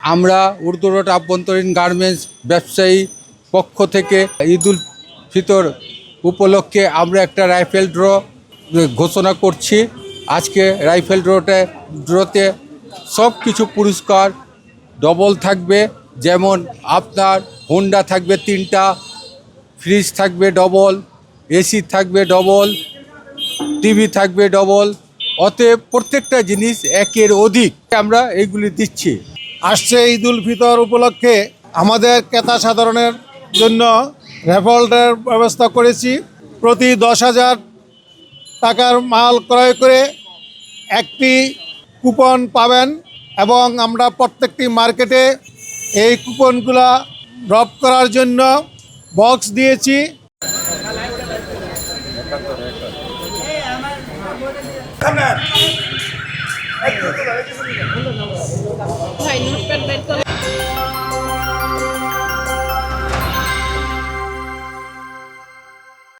আমরা উর্দু রোড আভ্যন্তরীণ গার্মেন্টস ব্যবসায়ী পক্ষ থেকে ঈদুল ফিতর উপলক্ষে আমরা একটা রাইফেল ড্র ঘোষণা করছি। আজকে রাইফেল ড্রতে সব কিছু পুরস্কার ডবল থাকবে, যেমন আপনার হোন্ডা থাকবে 3টা, ফ্রিজ থাকবে ডবল, এসি থাকবে ডবল, টিভি থাকবে ডবল। অতএব প্রত্যেকটা জিনিস একের অধিক আমরা এইগুলি দিচ্ছি। আসছে ঈদুল ফিতর উপলক্ষে আমাদের ক্রেতা সাধারণের জন্য রেফারেলের ব্যবস্থা করেছি। প্রতি 10,000 টাকার মাল ক্রয় করে একটি কুপন পাবেন এবং আমরা প্রত্যেকটি মার্কেটে এই কুপনগুলা ড্রপ করার জন্য বক্স দিয়েছি। ভাই নোটপ্যাড বের করে